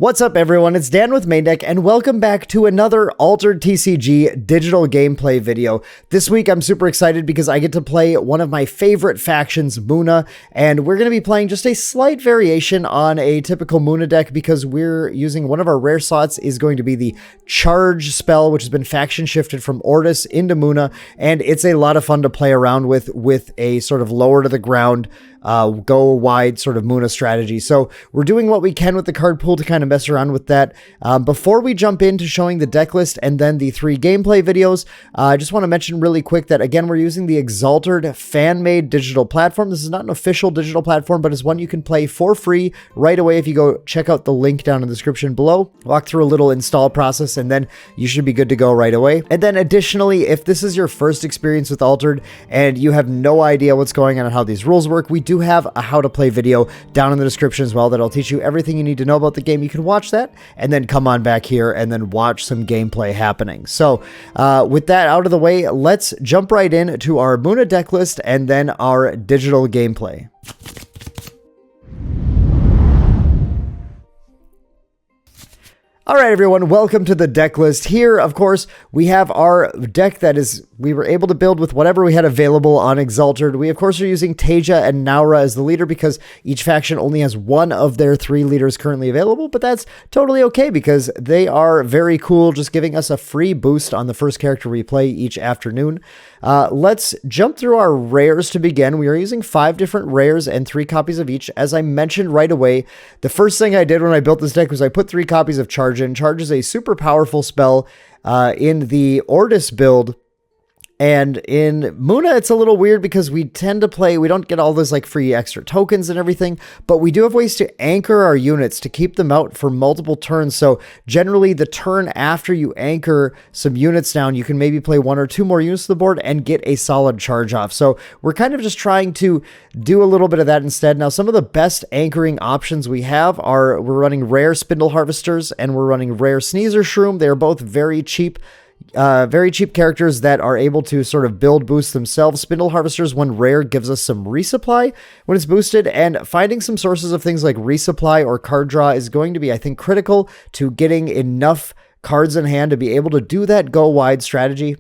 What's up everyone, it's Dan with Maindeck and welcome back to another Altered TCG digital gameplay video. This week I'm super excited because I get to play one of my favorite factions, Muna, and we're going to be playing just a slight variation on a typical Muna deck because we're using one of our rare slots is going to be the Charge spell, which has been faction shifted from Ortis into Muna, and it's a lot of fun to play around with a sort of lower to the ground go wide sort of Muna strategy. So we're doing what we can with the card pool to kind of mess around with that. Before we jump into showing the deck list and then the 3 gameplay videos, I just want to mention really quick that again, we're using the Exalted fan-made digital platform. This is not an official digital platform, but it's one you can play for free right away if you go check out the link down in the description below. Walk through a little install process and then you should be good to go right away. And then additionally, if this is your first experience with Altered and you have no idea what's going on and how these rules work, we do have a how to play video down in the description as well that'll teach you everything you need to know about the game. You can watch that and then come on back here and then watch some gameplay happening. So with that out of the way, let's jump right in to our Muna deck list and then our digital gameplay. All right, everyone, welcome to the deck list. Here, of course, we have our deck that we were able to build with whatever we had available on Exalted. We, of course, are using Tasia and Naura as the leader because each faction only has one of their 3 leaders currently available, but that's totally okay because they are very cool, just giving us a free boost on the first character we play each afternoon. Let's jump through our rares to begin. We are using 5 different rares and 3 copies of each. As I mentioned right away, the first thing I did when I built this deck was I put 3 copies of Charge in. Charge is a super powerful spell in the Ortis build. And in Muna, it's a little weird because we tend to play, we don't get all those like free extra tokens and everything, but we do have ways to anchor our units to keep them out for multiple turns. So generally the turn after you anchor some units down, you can maybe play 1 or 2 more units to the board and get a solid charge off. So we're kind of just trying to do a little bit of that instead. Now, some of the best anchoring options we have are we're running rare Spindle Harvesters and we're running rare Sneezer Shroom. They're both very cheap characters that are able to sort of build boost themselves. Spindle Harvesters, when rare, gives us some resupply when it's boosted, and finding some sources of things like resupply or card draw is going to be, I think, critical to getting enough cards in hand to be able to do that go wide strategy.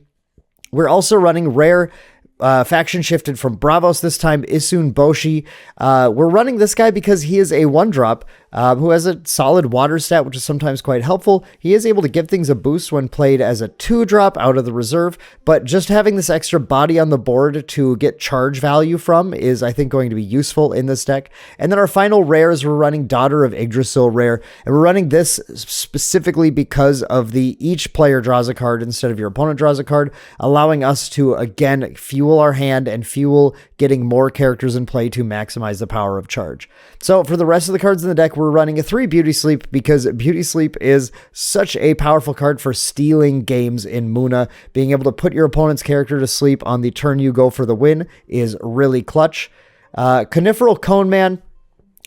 We're also running rare faction shifted from Bravos, this time Isun Boshi. We're running this guy because he is a 1-drop who has a solid water stat, which is sometimes quite helpful. He is able to give things a boost when played as a 2-drop out of the reserve, but just having this extra body on the board to get charge value from is, I think, going to be useful in this deck. And then our final rares, we're running Daughter of Yggdrasil rare, and we're running this specifically because of the each player draws a card instead of your opponent draws a card, allowing us to, again, fuel our hand and fuel getting more characters in play to maximize the power of charge. So for the rest of the cards in the deck, we're running a 3 Beauty Sleep because Beauty Sleep is such a powerful card for stealing games in Muna. Being able to put your opponent's character to sleep on the turn you go for the win is really clutch. Coniferal Cone Man,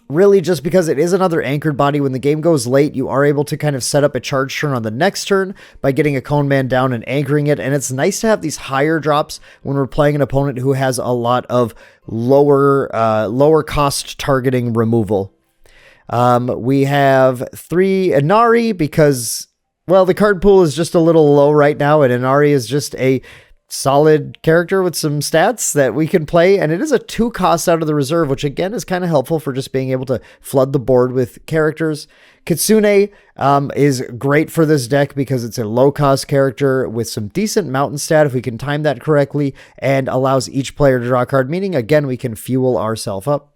really just because it is another anchored body. When the game goes late, you are able to kind of set up a charge turn on the next turn by getting a Cone Man down and anchoring it. And it's nice to have these higher drops when we're playing an opponent who has a lot of lower cost targeting removal. We have 3 Inari because, well, the card pool is just a little low right now, and Inari is just a solid character with some stats that we can play, and it is a 2 cost out of the reserve, which again is kind of helpful for just being able to flood the board with characters. Kitsune is great for this deck because it's a low cost character with some decent mountain stat if we can time that correctly, and allows each player to draw a card, meaning again we can fuel ourselves up.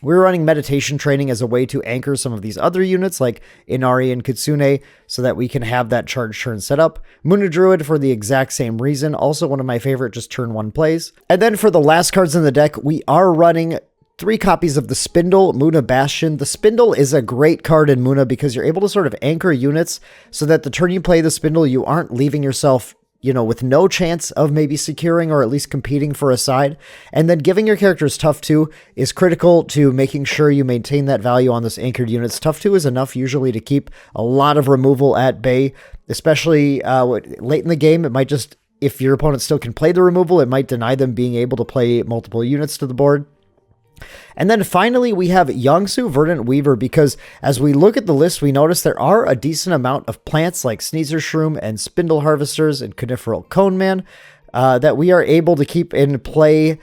We're running Meditation Training as a way to anchor some of these other units like Inari and Kitsune so that we can have that charge turn set up. Muna Druid for the exact same reason, also one of my favorite just turn 1 plays. And then for the last cards in the deck, we are running 3 copies of the Spindle, Muna Bastion. The Spindle is a great card in Muna because you're able to sort of anchor units so that the turn you play the Spindle, you aren't leaving yourself with no chance of maybe securing or at least competing for a side. And then giving your characters Tough 2 is critical to making sure you maintain that value on this anchored units. Tough 2 is enough usually to keep a lot of removal at bay, especially late in the game. It might just, if your opponent still can play the removal, it might deny them being able to play multiple units to the board. And then finally, we have Yongsu Verdant Weaver, because as we look at the list, we notice there are a decent amount of plants like Sneezer Shroom and Spindle Harvesters and Coniferal Coneman that we are able to keep in play.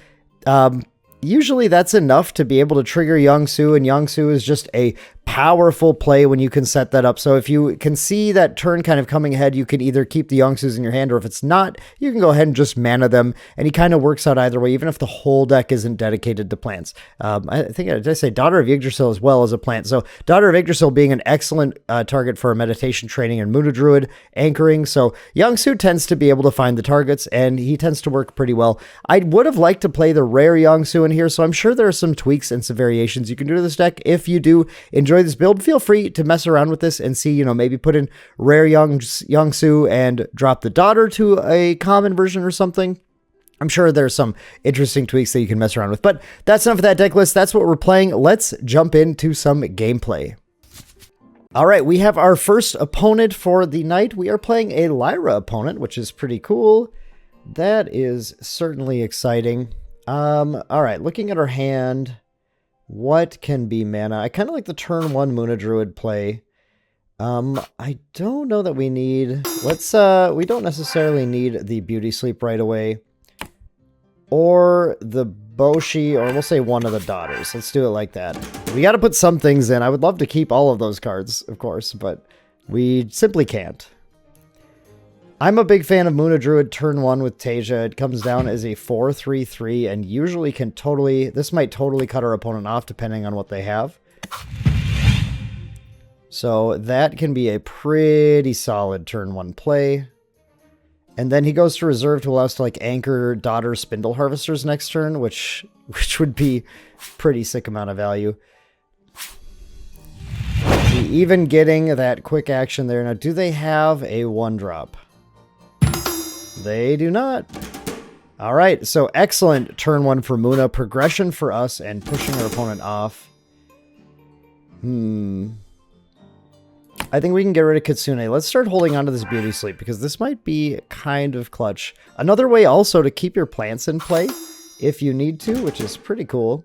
Usually that's enough to be able to trigger Yongsu, and Yongsu is just a powerful play when you can set that up. So if you can see that turn kind of coming ahead, you can either keep the Yongsus in your hand, or if it's not, you can go ahead and just mana them, and he kind of works out either way, even if the whole deck isn't dedicated to plants. I think I did say Daughter of Yggdrasil as well as a plant. So Daughter of Yggdrasil being an excellent target for meditation training and Munadruid anchoring. So Yongsu tends to be able to find the targets, and he tends to work pretty well. I would have liked to play the rare Yongsu in here, so I'm sure there are some tweaks and some variations you can do to this deck. If you do enjoy this build, feel free to mess around with this and see, maybe put in rare Yongsu and drop the Daughter to a common version or something. I'm sure there's some interesting tweaks that you can mess around with. But that's enough of that deck list. That's what we're playing. Let's jump into some gameplay. All right, we have our first opponent for the night. We are playing a Lyra opponent, which is pretty cool. That is certainly exciting. All right, looking at our hand, what can be mana? I kind of like the turn 1 Munadruid play. I don't know that we need... we don't necessarily need the Beauty Sleep right away. Or the Boshi, or we'll say one of the Daughters. Let's do it like that. We got to put some things in. I would love to keep all of those cards, of course, but we simply can't. I'm a big fan of Munadruid turn 1 with Tasia. It comes down as a 4/3/3 and usually can totally... This might totally cut our opponent off depending on what they have. So that can be a pretty solid turn 1 play. And then he goes to reserve to allow us to like anchor Daughter Spindle Harvesters next turn, which would be pretty sick amount of value. Even getting that quick action there. Now, do they have a 1-drop? They do not. All right, so excellent turn 1 for Muna. Progression for us and pushing our opponent off. I think we can get rid of Kitsune. Let's start holding on to this Beauty Sleep, because this might be kind of clutch. Another way also to keep your plants in play if you need to, which is pretty cool.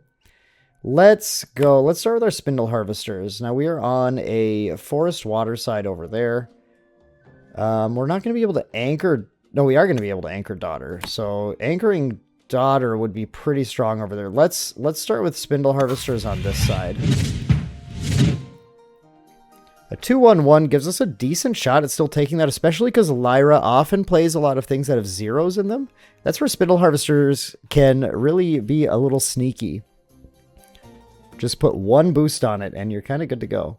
Let's go. Let's start with our Spindle Harvesters. Now we are on a Forest Water side over there. We're not going to be able to anchor... No, we are going to be able to anchor Daughter. So anchoring Daughter would be pretty strong over there. Let's start with Spindle Harvesters on this side. A 2/1/1 gives us a decent shot at still taking that, especially because Lyra often plays a lot of things that have zeros in them. That's where Spindle Harvesters can really be a little sneaky. Just put 1 boost on it and you're kind of good to go.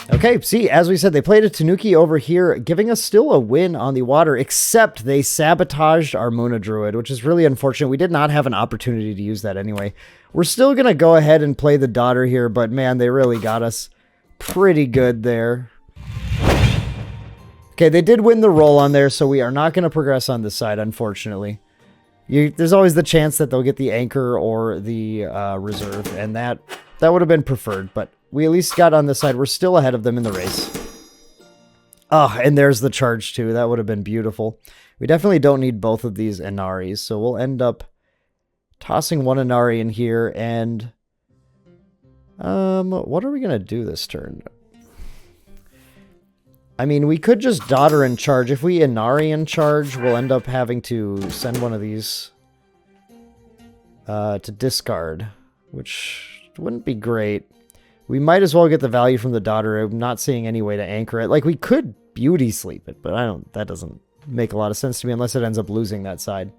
Okay, see, as we said, they played a Tanuki over here, giving us still a win on the water, except they sabotaged our Munadruid, which is really unfortunate. We did not have an opportunity to use that anyway. We're still going to go ahead and play the Daughter here, but man, they really got us pretty good there. Okay, they did win the roll on there, so we are not going to progress on this side, unfortunately. There's always the chance that they'll get the anchor or the reserve, and that would have been preferred, but we at least got on this side. We're still ahead of them in the race. Oh, and there's the charge too. That would have been beautiful. We definitely don't need both of these Inaris, so we'll end up tossing one Inari in here, and what are we going to do this turn? I mean, we could just Daughter in charge. If we Inari in charge, we'll end up having to send one of these to discard, which wouldn't be great. We might as well get the value from the Daughter. I'm not seeing any way to anchor it. Like, we could Beauty Sleep it, but that doesn't make a lot of sense to me unless it ends up losing that side.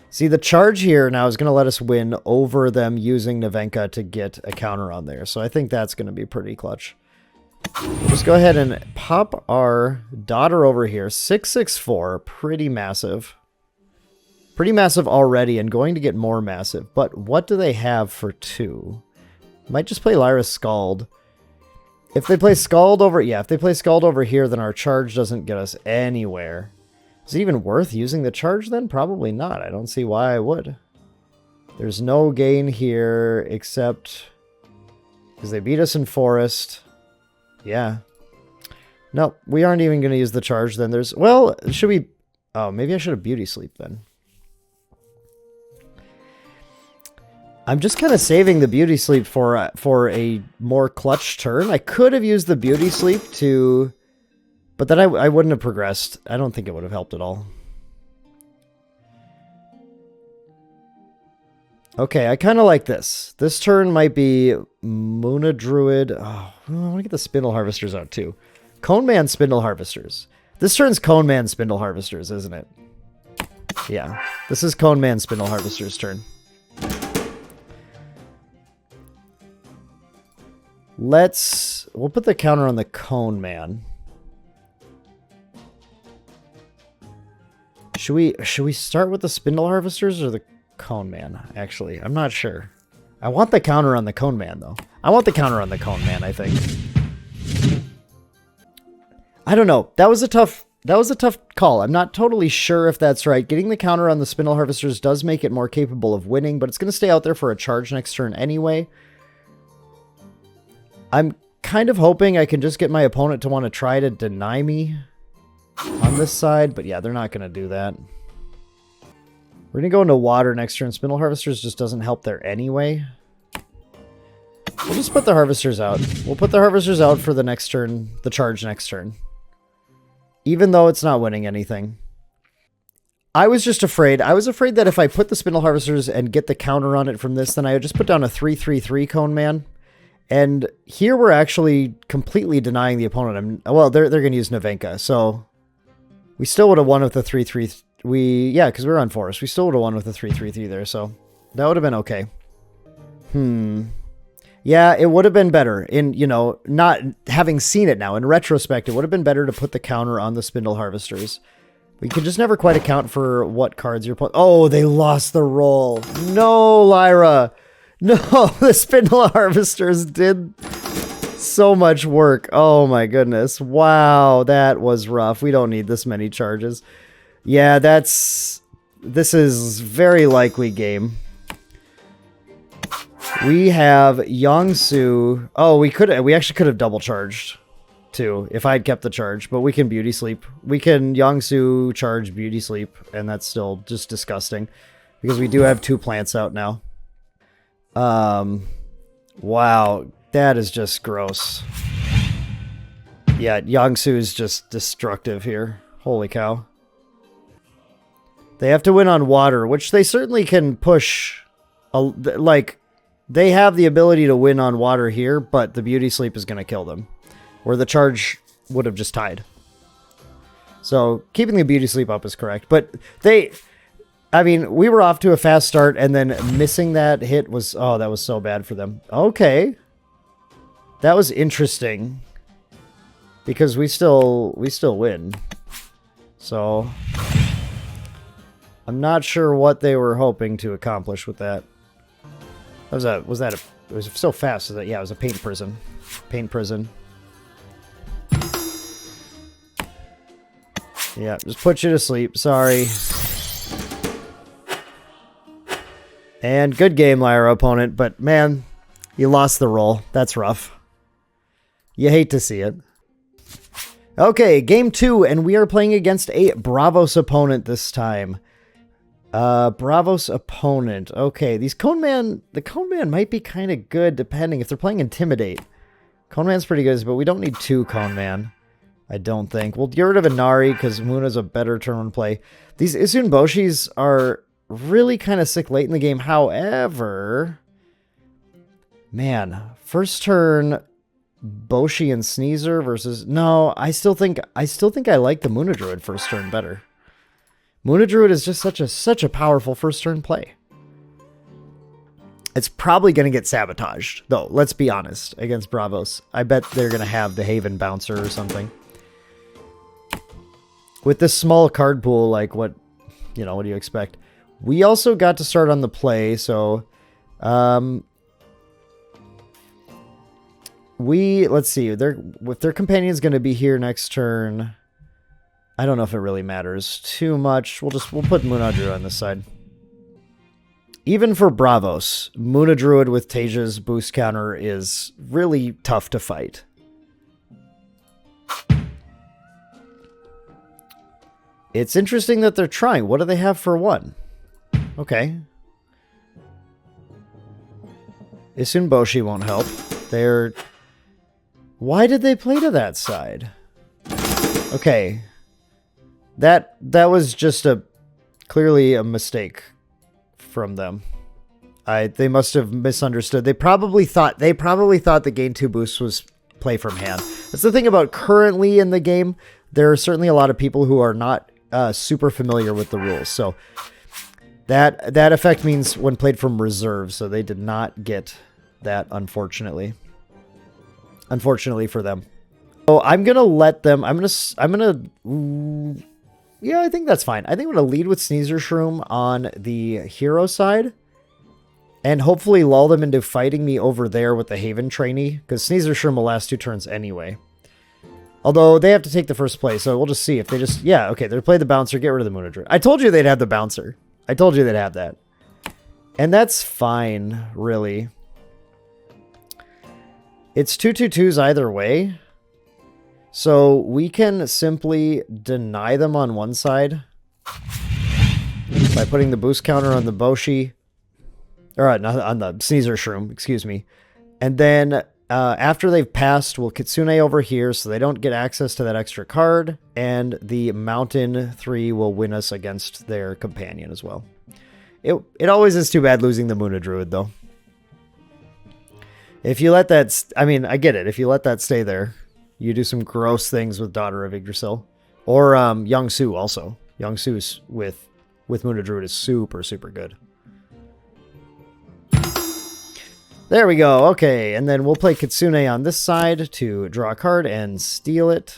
See, the charge here now is going to let us win over them using Navenka to get a counter on there. So I think that's going to be pretty clutch. Just go ahead and pop our Daughter over here. 6/6/4, pretty massive. Pretty massive already and going to get more massive. But what do they have for 2? Might just play Lyra Scald. If they play Scald over... Yeah, if they play Scald over here, then our charge doesn't get us anywhere. Is it even worth using the charge then? Probably not. I don't see why I would. There's no gain here except... because they beat us in Forest. Yeah. No, we aren't even going to use the charge then. There's... Well, should we... Oh, maybe I should have Beauty Sleep then. I'm just kind of saving the beauty sleep for a more clutch turn. I could have used the beauty sleep to, but then I wouldn't have progressed. I don't think it would have helped at all. Okay, I kind of like this. This turn might be Muna Druid. Oh, I want to get the Spindle Harvesters out too. Cone Man Spindle Harvesters. This turn's Cone Man Spindle Harvesters, isn't it? Yeah, this is Cone Man Spindle Harvester's turn. We'll put the counter on the Cone Man. Should we start with the Spindle Harvesters or the Cone Man? Actually, I'm not sure. I want the counter on the Cone Man though. I want the counter on the Cone Man, I think. I don't know. That was a tough call. I'm not totally sure if that's right. Getting the counter on the Spindle Harvesters does make it more capable of winning, but it's going to stay out there for a charge next turn anyway. I'm kind of hoping I can just get my opponent to want to try to deny me on this side, but yeah, they're not going to do that. We're going to go into water next turn. Spindle Harvesters just doesn't help there anyway. We'll just put the Harvesters out. We'll put the Harvesters out for the next turn, the charge next turn. Even though it's not winning anything. I was just afraid. I was afraid that if I put the Spindle Harvesters and get the counter on it from this, then I would just put down a 3/3/3 Cone Man. And here we're actually completely denying the opponent. Well, they're going to use Navenka, so we still would have won with the 3/3. Yeah, because we were on forest. We still would have won with the 3/3/3 there, so that would have been okay. Yeah, it would have been better in, not having seen it now. In retrospect, it would have been better to put the counter on the Spindle Harvesters. We could just never quite account for what cards you're playing. Oh, they lost the roll. No, Lyra. No, the Spindle Harvesters did so much work. Oh my goodness. Wow, that was rough. We don't need this many charges. Yeah, this is very likely game. We have Yangsu. Oh, we actually could have double charged too if I had kept the charge, but we can beauty sleep. We can Yangsu charge beauty sleep, and that's still just disgusting because we do have 2 plants out now. Wow, that is just gross. Yeah, Yangsu is just destructive here. Holy cow. They have to win on water, which they certainly can push. They have the ability to win on water here, but the beauty sleep is going to kill them. Where the charge would have just tied. So, keeping the beauty sleep up is correct. But we were off to a fast start, and then missing that hit was... Oh, that was so bad for them. Okay. That was interesting. Because we still win. So... I'm not sure what they were hoping to accomplish with that. It was so fast. So that, yeah, it was a paint prison. Paint prison. Yeah, just put you to sleep. Sorry. And good game, Lyra, opponent. But, man, you lost the roll. That's rough. You hate to see it. Okay, game 2, and we are playing against a Bravos opponent this time. Bravos opponent. Okay, the Cone Man might be kind of good depending if they're playing Intimidate. Cone Man's pretty good, but we don't need 2 Cone Man. I don't think. We'll get rid of Inari because Muna's a better turn play. These Isun Boshis are really kind of sick late in the game. However, man, first turn Boshi and Sneezer versus... No, I still think I like the Muna Druid first turn better. Muna Druid is just such a powerful first turn play. It's probably going to get sabotaged, though, let's be honest, against Bravos. I bet they're going to have the Haven Bouncer or something. With this small card pool, like what do you expect? We also got to start on the play, so let's see, if their companion's going to be here next turn. I don't know if it really matters too much. We'll put Muna Druid on this side. Even for Bravos, Muna Druid with Teja's boost counter is really tough to fight. It's interesting that they're trying. What do they have for 1? Okay. Isunboshi won't help. They're... Why did they play to that side? Okay. That was just clearly a mistake from them. They must have misunderstood. They probably thought the gain 2 boost was play from hand. That's the thing about currently in the game. There are certainly a lot of people who are not super familiar with the rules. So that effect means when played from reserve. So they did not get that, unfortunately. Unfortunately for them. So I'm gonna let them. I'm gonna. Yeah, I think that's fine. I think I'm gonna lead with Sneezer Shroom on the hero side. And hopefully lull them into fighting me over there with the Haven trainee. Because Sneezer Shroom will last 2 turns anyway. Although they have to take the first play. So we'll just see if they just... Yeah, okay. They play the bouncer. Get rid of the Moonadrid. I told you they'd have the bouncer. I told you they'd have that. And that's fine, really. It's 2/2/2s either way. So we can simply deny them on one side. By putting the boost counter on the Boshi. Or not on the Sneezer Shroom, excuse me. And then after they've passed, we'll Kitsune over here so they don't get access to that extra card. And the Mountain 3 will win us against their companion as well. It always is too bad losing the Moonadruid, though. If you let that... I mean, I get it. If you let that stay there, you do some gross things with Daughter of Yggdrasil. Or Youngsu also. Youngsu with Moonadruid is super, super good. There we go. Okay, and then we'll play Kitsune on this side to draw a card and steal it.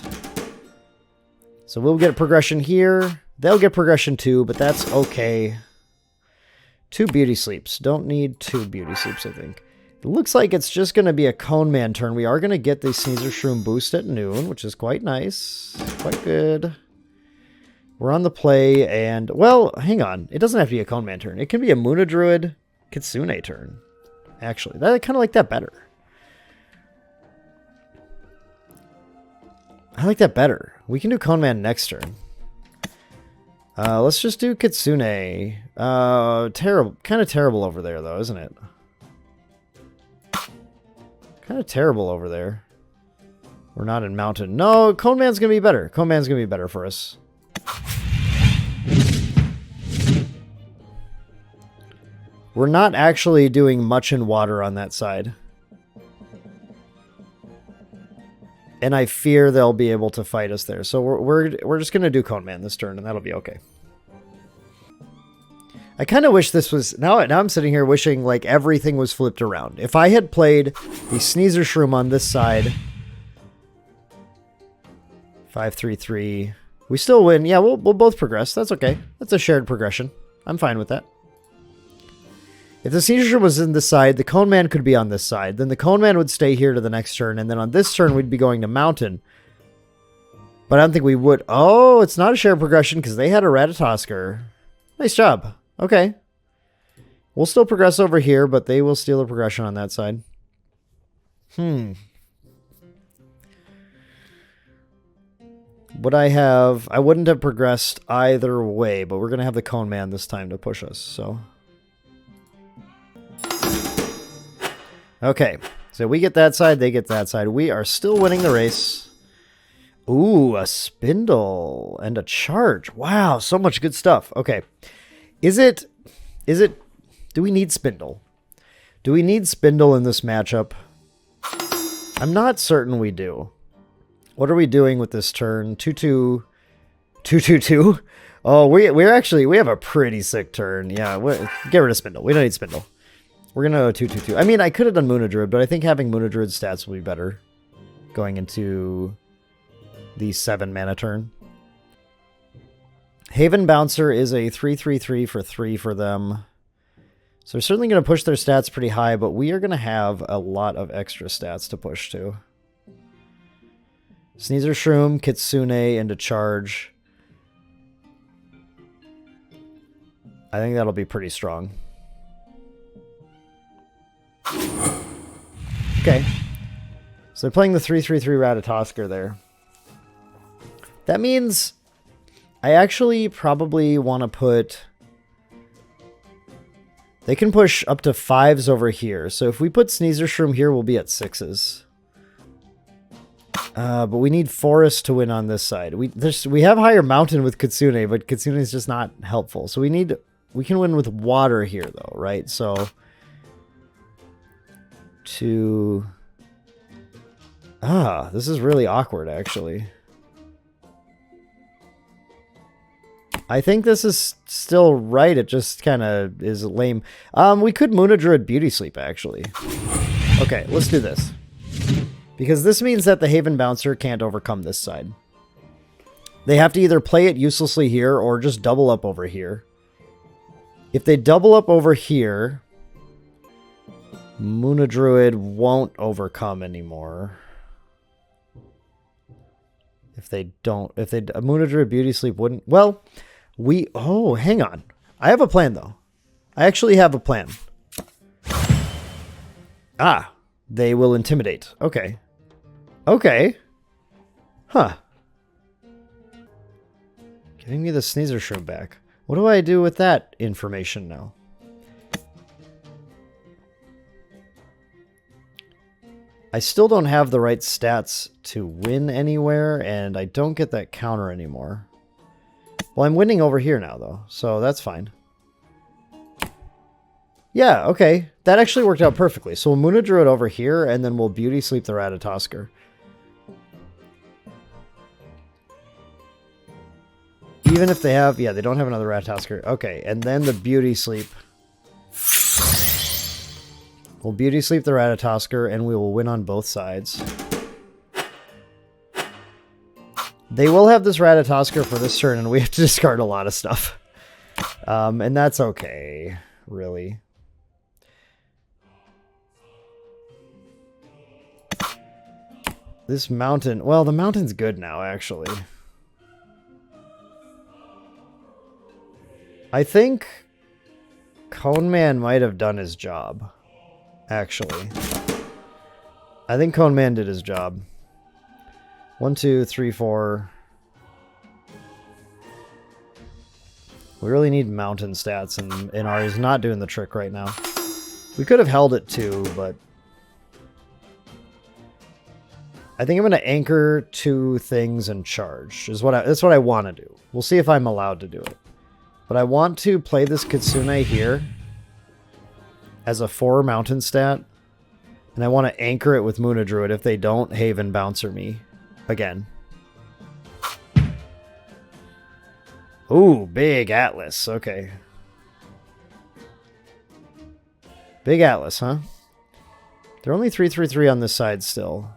So we'll get a progression here. They'll get progression too, but that's okay. 2 Beauty Sleeps. Don't need 2 Beauty Sleeps, I think. It looks like it's just going to be a Cone Man turn. We are going to get the Sneezer Shroom boost at noon, which is quite nice. Quite good. We're on the play, and... Well, hang on. It doesn't have to be a Cone Man turn. It can be a Moonadruid Kitsune turn. Actually, I kind of like that better. I like that better. We can do Cone Man next turn. Let's just do Kitsune. Terrible, kind of terrible over there, though, isn't it? Kind of terrible over there. We're not in Mountain. No, Cone Man's gonna be better. Cone Man's gonna be better for us. We're not actually doing much in water on that side. And I fear they'll be able to fight us there. So we're just going to do Cone Man this turn, and that'll be okay. I kind of wish this was... Now I'm sitting here wishing like everything was flipped around. If I had played the Sneezer Shroom on this side... 5-3-3... We still win. Yeah, we'll both progress. That's okay. That's a shared progression. I'm fine with that. If the Sneezer Shroom was in this side, the Cone Man could be on this side. Then the Cone Man would stay here to the next turn. And then on this turn, we'd be going to Mountain. But I don't think we would. Oh, it's not a shared progression because they had a Ratatosker. Nice job. Okay. We'll still progress over here, but they will steal the progression on that side. Would I have... I wouldn't have progressed either way, but we're going to have the Cone Man this time to push us, so... Okay, so we get that side, they get that side. We are still winning the race. Ooh, a Spindle and a Charge. Wow, so much good stuff. Okay, do we need Spindle? Do we need Spindle in this matchup? I'm not certain we do. What are we doing with this turn? 2-2, 2-2-2. Oh, we have a pretty sick turn. Yeah, get rid of Spindle. We don't need Spindle. We're going to go 2-2-2. I mean, I could have done Moonadruid, but I think having Moonadruid stats will be better going into the 7-mana turn. Haven Bouncer is a 3-3-3 for 3 for them. So they're certainly going to push their stats pretty high, but we are going to have a lot of extra stats to push to. Sneezer Shroom, Kitsune, and a Charge. I think that'll be pretty strong. Okay. So they're playing the 3-3-3 Ratatosker there. That means I actually probably want to put... They can push up to 5s over here. So if we put Sneezer Shroom here, we'll be at 6s. But we need Forest to win on this side. We have higher Mountain with Kitsune, but Kitsune is just not helpful. So we can win with Water here, though, right? So this is really awkward, actually. I think this is still right. It just kind of is lame. We could Moonadruid Beauty Sleep, actually. Okay, let's do this. Because this means that the Haven Bouncer can't overcome this side. They have to either play it uselessly here or just double up over here. If they double up over here, Moonadruid won't overcome anymore. If they Moonadruid Beauty Sleep wouldn't. Well, hang on. I have a plan, though. I actually have a plan. They will Intimidate. Okay. Okay. Huh. Giving me the Sneezer Shroom back. What do I do with that information now? I still don't have the right stats to win anywhere, and I don't get that counter anymore. Well, I'm winning over here now, though, so that's fine. Yeah, okay. That actually worked out perfectly. So we'll Moonadruid over here, and then we'll Beauty Sleep the Ratatoskr. Even if they have... Yeah, they don't have another Ratatoskr. Okay, and then the Beauty Sleep. We'll Beauty Sleep the Ratatoskr, and we will win on both sides. They will have this Ratatoskr for this turn, and we have to discard a lot of stuff. And that's okay, really. This mountain... Well, the mountain's good now, actually. I think Cone Man might have done his job, actually. I think Cone Man did his job. 1, 2, 3, 4. We really need mountain stats, and Ari's not doing the trick right now. We could have held it too, but... I think I'm going to anchor 2 things and charge. That's what I want to do. We'll see if I'm allowed to do it. But I want to play this Kitsune here as a 4 mountain stat. And I want to anchor it with Moonadruid if they don't Haven Bouncer me again. Ooh, big Atlas. Okay. Big Atlas, huh? They're only 3/3/3 on this side still.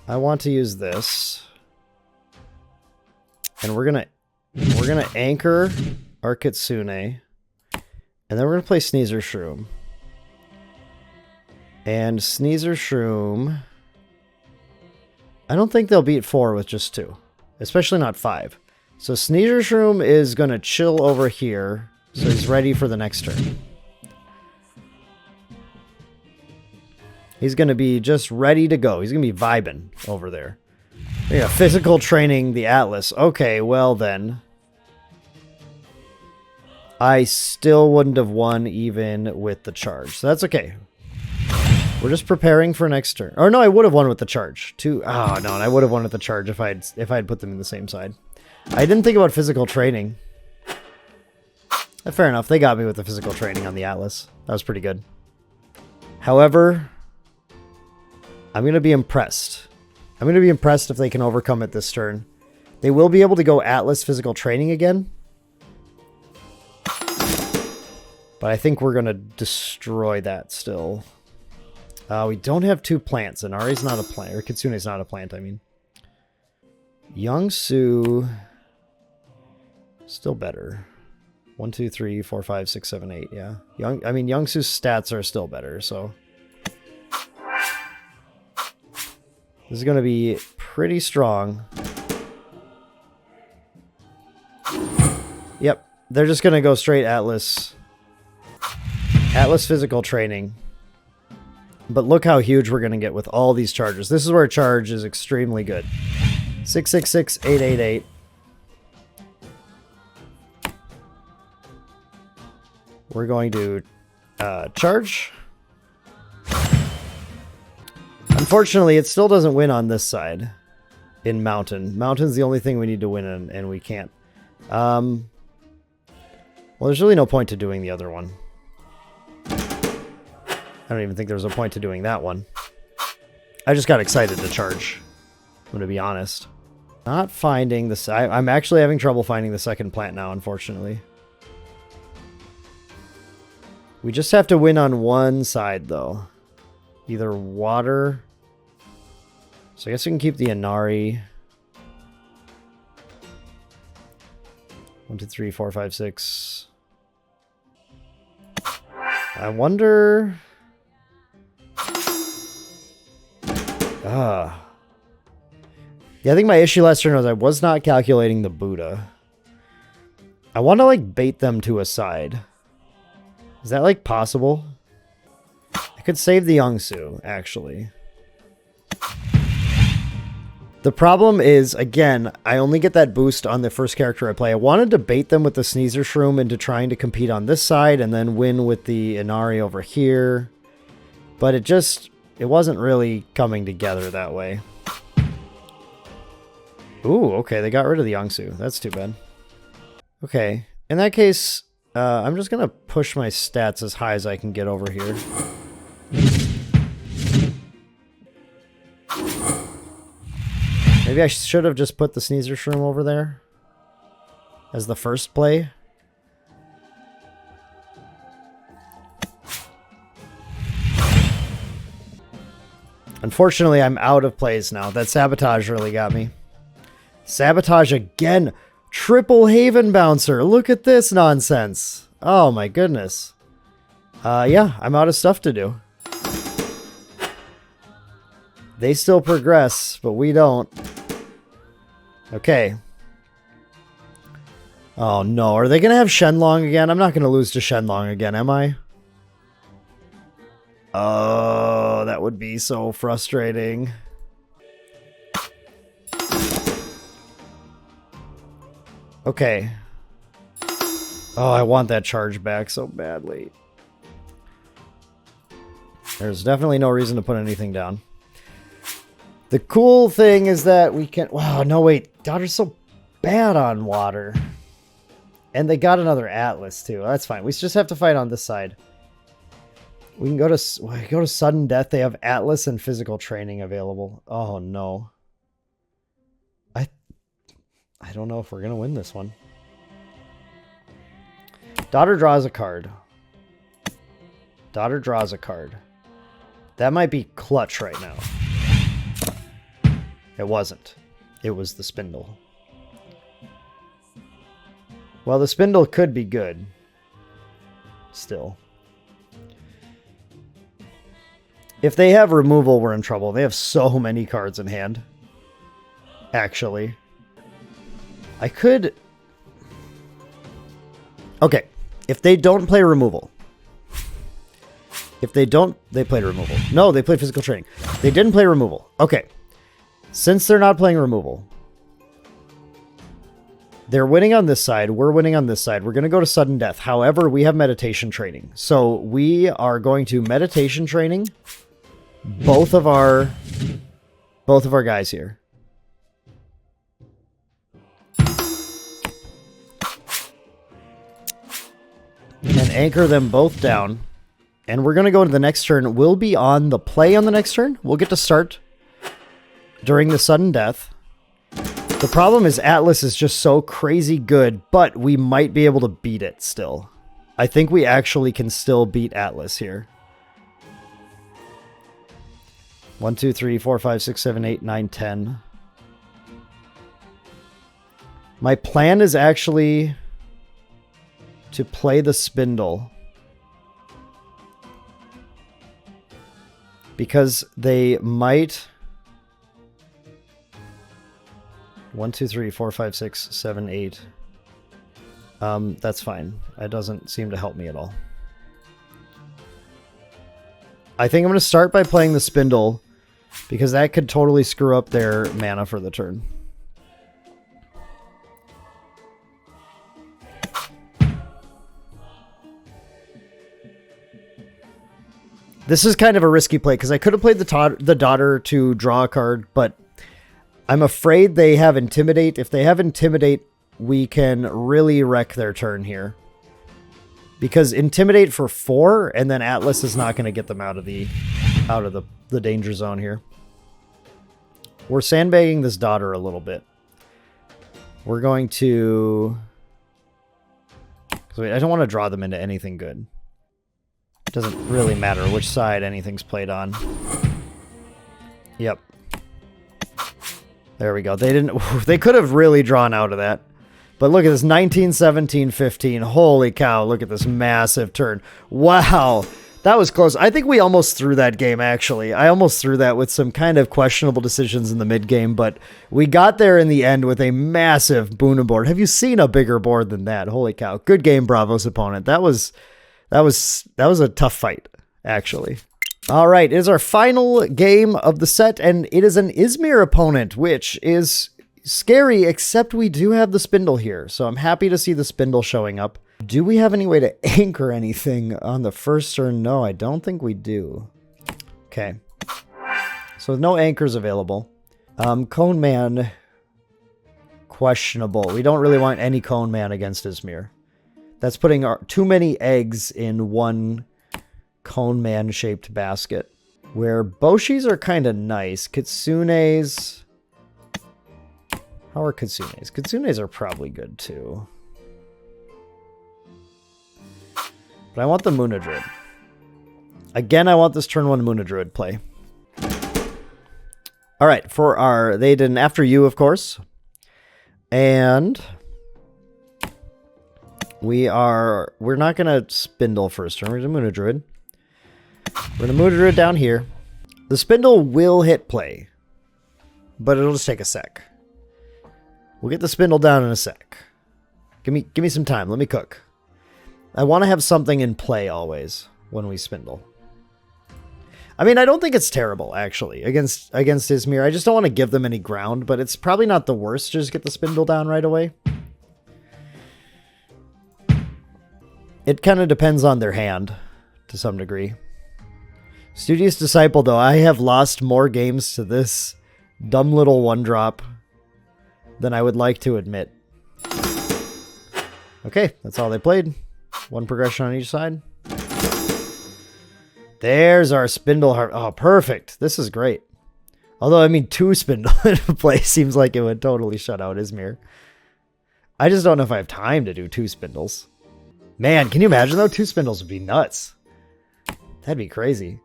I want to use this. And we're gonna anchor our Kitsune. And then we're gonna play Sneezer Shroom. And Sneezer Shroom, I don't think they'll beat 4 with just 2. Especially not 5. So Sneezer Shroom is gonna chill over here. So he's ready for the next turn. He's gonna be just ready to go. He's gonna be vibing over there. Yeah, physical training the Atlas. Okay, well then. I still wouldn't have won even with the charge. So that's okay. We're just preparing for next turn. Or no, I would have won with the charge. Oh no, and I would have won with the charge if I'd put them in the same side. I didn't think about physical training. Fair enough. They got me with the physical training on the Atlas. That was pretty good. However, I'm going to be impressed. I'm going to be impressed if they can overcome it this turn. They will be able to go Atlas physical training again. But I think we're going to destroy that still. We don't have 2 plants, and Ari's not a plant. Or Kitsune's not a plant, I mean. Youngsu... still better. 1, 2, 3, 4, 5, 6, 7, 8, yeah. Youngsu's stats are still better, so... this is going to be pretty strong. Yep. They're just going to go straight Atlas. Atlas physical training. But look how huge we're going to get with all these charges. This is where charge is extremely good. 666, 888. We're going to charge. Unfortunately, it still doesn't win on this side in Mountain. Mountain's the only thing we need to win in, and we can't. Well, there's really no point to doing the other one. I don't even think there's a point to doing that one. I just got excited to charge. I'm going to be honest. Not finding this. I'm actually having trouble finding the second plant now, unfortunately. We just have to win on one side, though. Either water. So I guess we can keep the Inari. 1, 2, 3, 4, 5, 6. I wonder. Yeah, I think my issue last turn was I was not calculating the Buddha. I want to, like, bait them to a side. Is that, like, possible? I could save the Yongsu, actually. The problem is, again, I only get that boost on the first character I play. I wanted to bait them with the Sneezer Shroom into trying to compete on this side and then win with the Inari over here. But it wasn't really coming together that way. Ooh, okay, they got rid of the Yongsu. That's too bad. Okay, in that case, I'm just going to push my stats as high as I can get over here. Maybe I should have just put the Sneezer Shroom over there as the first play. Unfortunately, I'm out of plays now. That Sabotage really got me. Sabotage again. Triple Haven Bouncer. Look at this nonsense. Oh my goodness. Yeah, I'm out of stuff to do. They still progress, but we don't. Okay. Oh no, are they going to have Shenlong again? I'm not going to lose to Shenlong again, am I? Oh, that would be so frustrating. Okay. Oh, I want that charge back so badly. There's definitely no reason to put anything down. The cool thing is that we can... Wow, no, wait. Daughter's so bad on water. And they got another Atlas, too. That's fine. We just have to fight on this side. We can go to Sudden Death. They have Atlas and Physical Training available. Oh, no. I don't know if we're going to win this one. Daughter draws a card. Daughter draws a card. That might be clutch right now. It wasn't. It was the Spindle. Well, the Spindle could be good. Still. If they have removal, we're in trouble. They have so many cards in hand. Actually. I could... Okay. If they don't play removal. If they don't... They played removal. No, they played Physical Training. They didn't play removal. Okay. Since they're not playing removal. They're winning on this side. We're winning on this side. We're going to go to Sudden Death. However, we have Meditation Training. So we are going to Meditation Training both of our guys here. And anchor them both down. And we're going to go to the next turn. We'll be on the play on the next turn. We'll get to start during the Sudden Death. The problem is Atlas is just so crazy good, but we might be able to beat it still. I think we actually can still beat Atlas here. 1, 2, 3, 4, 5, 6, 7, 8, 9, 10. My plan is actually to play the Spindle. Because they might... 1, 2, 3, 4, 5, 6, 7, 8. That's fine. That doesn't seem to help me at all. I think I'm going to start by playing the Spindle, because that could totally screw up their mana for the turn. This is kind of a risky play because I could have played the daughter to draw a card, but I'm afraid they have Intimidate. If they have Intimidate, we can really wreck their turn here. Because Intimidate for 4, and then Atlas is not going to get them out of the danger zone here. We're sandbagging this daughter a little bit. We're going to... I don't want to draw them into anything good. It doesn't really matter which side anything's played on. Yep. There we go. They didn't... They could have really drawn out of that. But look at this, 19, 17, 15. Holy cow, look at this massive turn. Wow, that was close. I think we almost threw that game, actually. I almost threw that with some kind of questionable decisions in the mid-game, but we got there in the end with a massive Boona board. Have you seen a bigger board than that? Holy cow. Good game, Bravo's opponent. That was a tough fight, actually. All right, it is our final game of the set, and it is an Yzmir opponent, which is... scary, except we do have the spindle here, so I'm happy to see the spindle showing up. Do we have any way to anchor anything on the first turn? No, I don't think we do. Okay. So no anchors available. Cone Man, questionable. We don't really want any Cone Man against Yzmir. That's putting too many eggs in one Cone Man-shaped basket. Where Boshis are kind of nice. Kitsune's... How are Kitsune's? Kitsune's are probably good too. But I want the Munadrid. Again, I want this turn 1 Munadrid play. Alright, for our... They did an After You, of course. And... We're not going to Spindle first turn. We're going to Munadrid. We're going to Munadrid down here. The Spindle will hit play. But it'll just take a sec. We'll get the spindle down in a sec. Give me some time. Let me cook. I want to have something in play always when we spindle. I mean, I don't think it's terrible, actually, against Yzmir. I just don't want to give them any ground, but it's probably not the worst to just get the spindle down right away. It kind of depends on their hand, to some degree. Studious Disciple, though, I have lost more games to this dumb little 1-drop than I would like to admit. Okay, that's all they played. 1 progression on each side. There's our spindle heart. Oh, perfect. This is great. Although, I mean, 2 spindle in play seems like it would totally shut out Yzmir. I just don't know if I have time to do 2 spindles. Man, can you imagine though? 2 spindles would be nuts. That'd be crazy.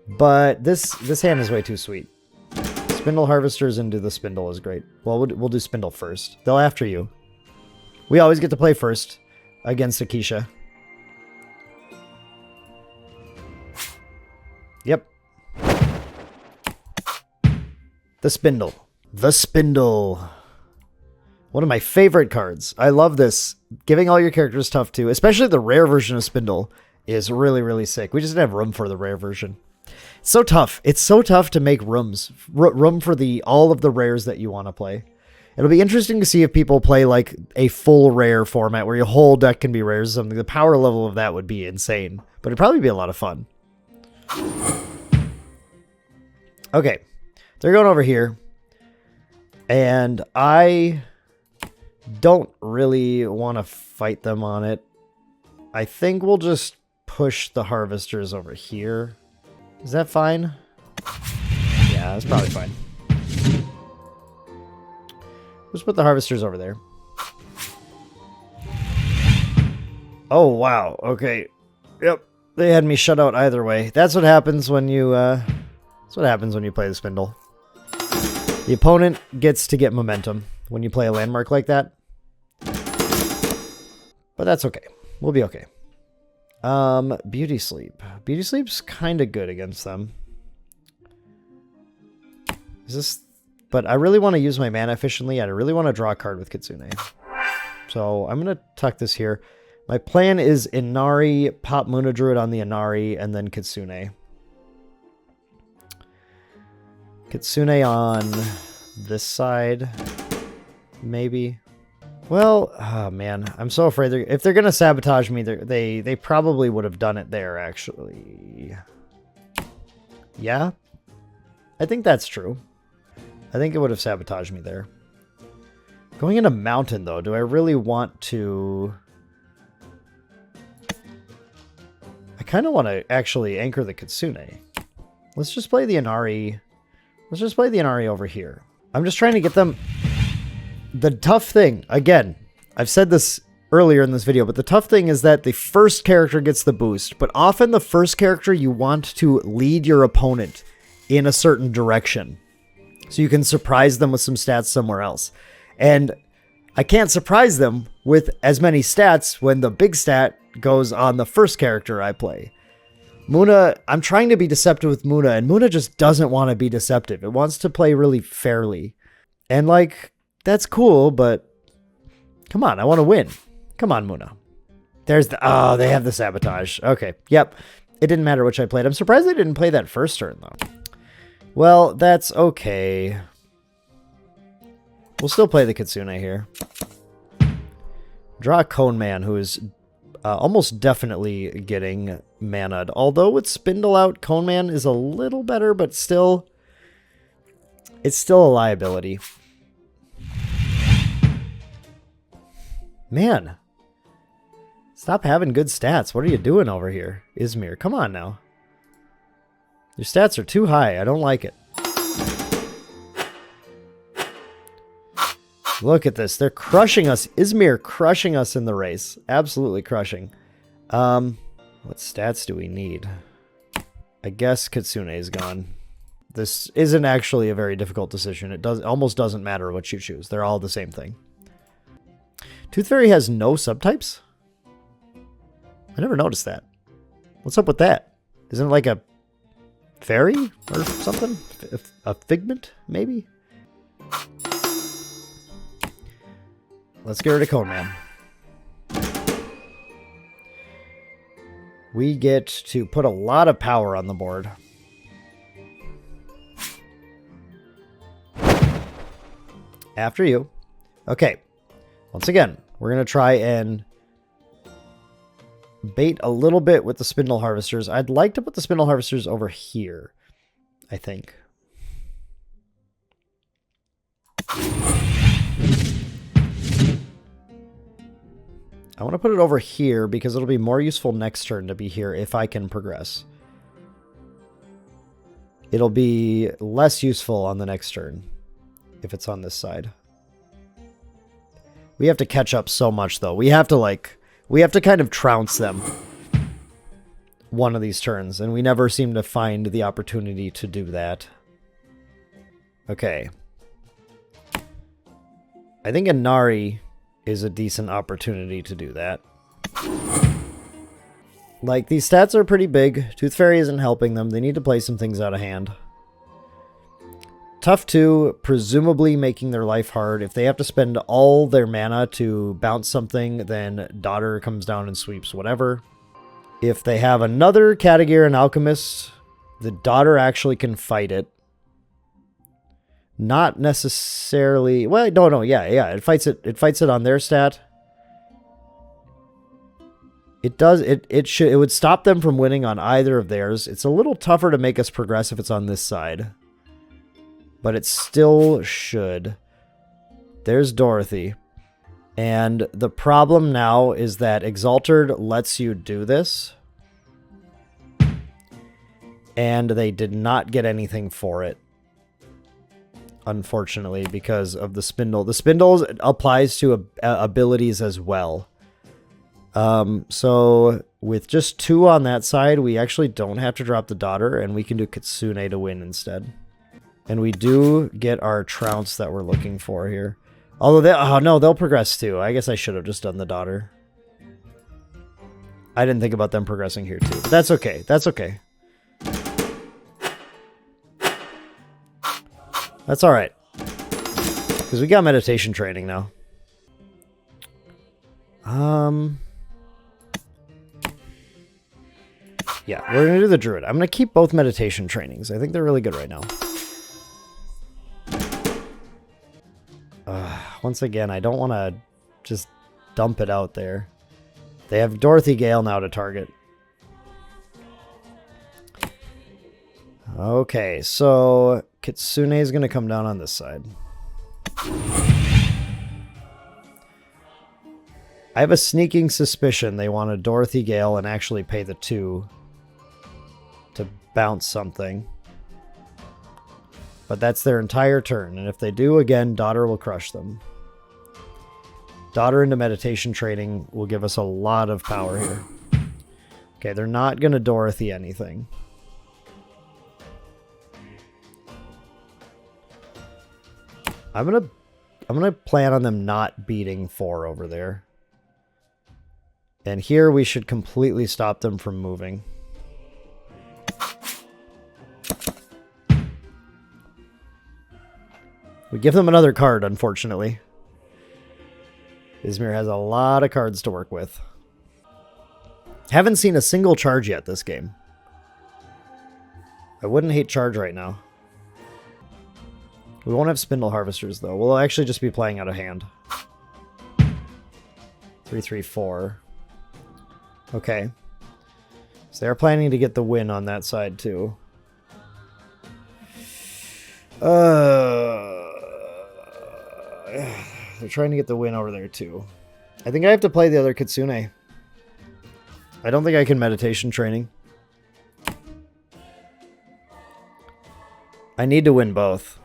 But this hand is way too sweet. Spindle Harvesters into the spindle is great. Well, we'll do spindle first. They'll after you. We always get to play first against Akisha. Yep. The Spindle. The Spindle. One of my favorite cards. I love this. Giving all your characters tough too. Especially the rare version of Spindle is really, really sick. We just didn't have room for the rare version. It's so tough. It's so tough to make room for all of the rares that you want to play. It'll be interesting to see if people play like a full rare format where your whole deck can be rares or something. The power level of that would be insane, but it'd probably be a lot of fun. Okay, they're going over here, and I don't really want to fight them on it. I think we'll just push the Harvesters over here. Is that fine? Yeah, that's probably fine. Let's put the Harvesters over there. Oh, wow. Okay. Yep. They had me shut out either way. That's what happens when you, play the Spindle. The opponent gets to get momentum when you play a landmark like that. But that's okay. We'll be okay. Beauty Sleep. Beauty Sleep's kind of good against them. Is this... But I really want to use my mana efficiently, and I really want to draw a card with Kitsune. So I'm going to tuck this here. My plan is Inari, pop Munadrid on the Inari, and then Kitsune. Kitsune on this side, maybe. Well, oh man, I'm so afraid if they're gonna sabotage me, they probably would have done it there. Actually, Yeah? I think that's true. I think it would have sabotaged me there. Going into Mountain, though, do I really want to... I kind of want to actually anchor the Kitsune. Let's just play the Inari. Let's just play the Inari over here. I'm just trying to get them... The tough thing, again, I've said this earlier in this video, but the tough thing is that the first character gets the boost, but often the first character you want to lead your opponent in a certain direction, so you can surprise them with some stats somewhere else. And I can't surprise them with as many stats when the big stat goes on the first character I play. Muna, I'm trying to be deceptive with Muna, and Muna just doesn't want to be deceptive. It wants to play really fairly. And, like, that's cool, but come on, I want to win. Come on, Muna. There's the... Oh, they have the sabotage. Okay, yep. It didn't matter which I played. I'm surprised they didn't play that first turn, though. Well, that's okay. We'll still play the Kitsune here. Draw a Cone Man, who is almost definitely getting mana'd. Although with Spindle out, Cone Man is a little better, but still... It's still a liability. Man. Stop having good stats. What are you doing over here, Yzmir? Come on now. Your stats are too high. I don't like it. Look at this. They're crushing us. Yzmir crushing us in the race. Absolutely crushing. What stats do we need? I guess Kitsune is gone. This isn't actually a very difficult decision. It almost doesn't matter what you choose. They're all the same thing. Tooth Fairy has no subtypes? I never noticed that. What's up with that? Isn't it like a fairy or something? A figment, maybe? Let's get rid of Cone Man. We get to put a lot of power on the board. After you. Okay. Once again, we're going to try and bait a little bit with the Spindle Harvesters. I'd like to put the Spindle Harvesters over here, I think. I want to put it over here because it'll be more useful next turn to be here if I can progress. It'll be less useful on the next turn if it's on this side. We have to catch up so much, though. We have to kind of trounce them one of these turns, and we never seem to find the opportunity to do that. Okay. I think Inari is a decent opportunity to do that. Like, these stats are pretty big. Tooth Fairy isn't helping them. They need to play some things out of hand. Tough 2, presumably making their life hard. If they have to spend all their mana to bounce something, then Daughter comes down and sweeps whatever. If they have another Katagir and Alchemist, the Daughter actually can fight it. Not necessarily... Well, no, yeah, it fights it on their stat. It does, it would stop them from winning on either of theirs. It's a little tougher to make us progress if it's on this side. But it still should. There's Dorothy. And the problem now is that Exalted lets you do this. And they did not get anything for it. Unfortunately, because of the Spindle. The Spindle applies to abilities as well. So with just 2 on that side, we actually don't have to drop the Daughter, and we can do Kitsune to win instead. And we do get our trounce that we're looking for here. Although, oh no, they'll progress too. I guess I should have just done the Daughter. I didn't think about them progressing here too. But that's okay. That's okay. That's alright. Because we got meditation training now. Yeah, we're going to do the Druid. I'm going to keep both meditation trainings. I think they're really good right now. Once again, I don't want to just dump it out there. They have Dorothy Gale now to target. Okay, so Kitsune is going to come down on this side. I have a sneaking suspicion they want a Dorothy Gale and actually pay the 2 to bounce something. But that's their entire turn, and if they do, again, Daughter will crush them. Daughter into meditation training will give us a lot of power here. Okay, they're not going to Dorothy anything. I'm gonna plan on them not beating 4 over there. And here we should completely stop them from moving. We give them another card, unfortunately. Yzmir has a lot of cards to work with. Haven't seen a single charge yet this game. I wouldn't hate charge right now. We won't have Spindle Harvesters, though. We'll actually just be playing out of hand. 3, 3, 4. Okay. So they're planning to get the win on that side, too. They're trying to get the win over there, too. I think I have to play the other Kitsune. I don't think I can meditation training. I need to win both.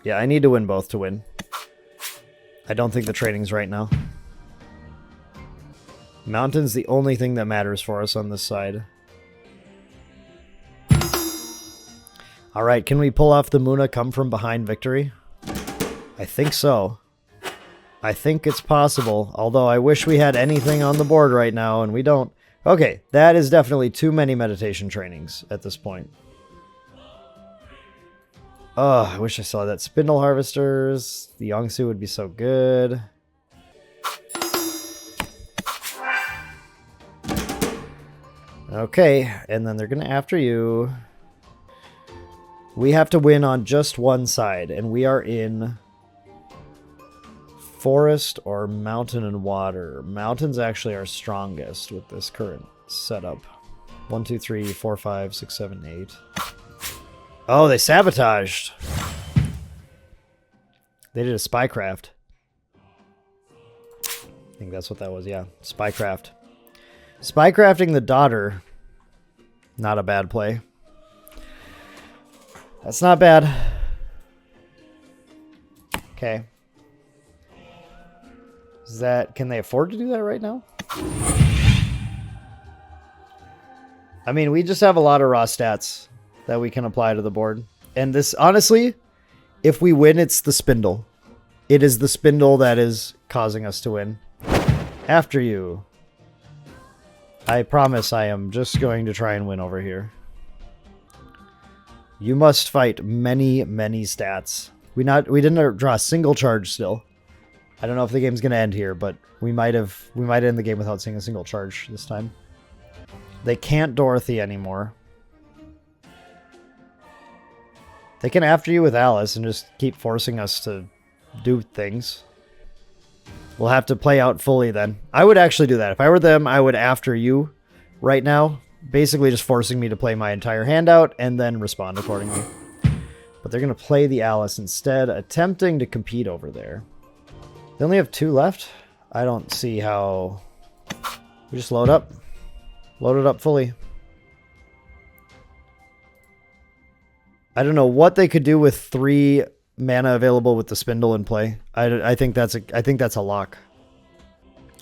Yeah, I need to win both to win. I don't think the training's right now. Mountain's the only thing that matters for us on this side. Alright, can we pull off the Muna come from behind victory? I think so. I think it's possible, although I wish we had anything on the board right now, and we don't. Okay, that is definitely too many meditation trainings at this point. Oh, I wish I saw that. Spindle Harvesters. The Yongsu would be so good. Okay, and then they're going to after you. We have to win on just one side, and we are in forest or mountain and water. Mountain's actually our strongest with this current setup. 1, 2, 3, 4, 5, 6, 7, 8. Oh, they sabotaged. They did a spycraft. I think that's what that was, yeah. Spycraft. Spycrafting the Daughter. Not a bad play. That's not bad. Okay. Is that... Can they afford to do that right now? I mean, we just have a lot of raw stats that we can apply to the board. And this, honestly, if we win, it's the Spindle. It is the Spindle that is causing us to win. After you. I promise I am just going to try and win over here. You must fight many, many stats. We didn't draw a single charge still. I don't know if the game's going to end here, but we might end the game without seeing a single charge this time. They can't Dorothy anymore. They can after you with Alice and just keep forcing us to do things. We'll have to play out fully then. I would actually do that. If I were them, I would after you right now. Basically just forcing me to play my entire hand out and then respond accordingly. But they're going to play the Alice instead, attempting to compete over there. They only have 2 left. I don't see how... We just load up. Load it up fully. I don't know what they could do with 3 mana available with the Spindle in play. I think that's a lock.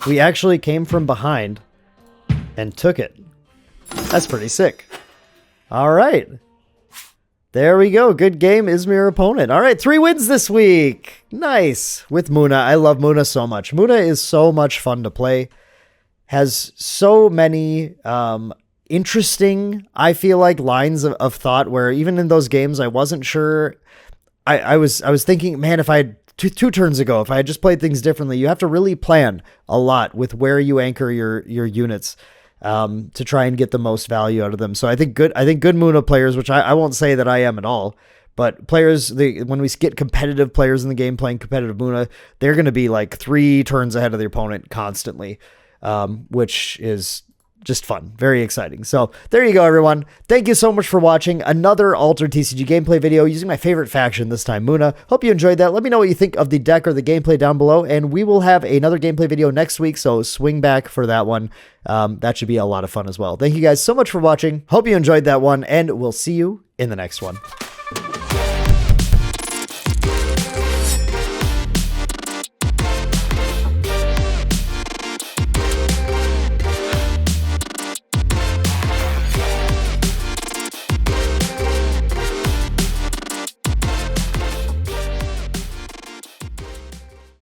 We actually came from behind and took it. That's pretty sick. All right. There we go. Good game, Yzmir opponent. All right, 3 wins this week. Nice. With Muna. I love Muna so much. Muna is so much fun to play. Has so many interesting, I feel like, lines of thought where even in those games I wasn't sure. I was thinking, man, if I had two turns ago, if I had just played things differently, you have to really plan a lot with where you anchor your units to try and get the most value out of them. So I think good Muna players, which I won't say that I am at all, but players, when we get competitive players in the game playing competitive Muna, they're going to be like 3 turns ahead of the opponent constantly, which is just fun. Very exciting. So there you go, everyone. Thank you so much for watching another Altered TCG gameplay video using my favorite faction this time, Muna. Hope you enjoyed that. Let me know what you think of the deck or the gameplay down below, and we will have another gameplay video next week, so swing back for that one. That should be a lot of fun as well. Thank you guys so much for watching. Hope you enjoyed that one, and we'll see you in the next one.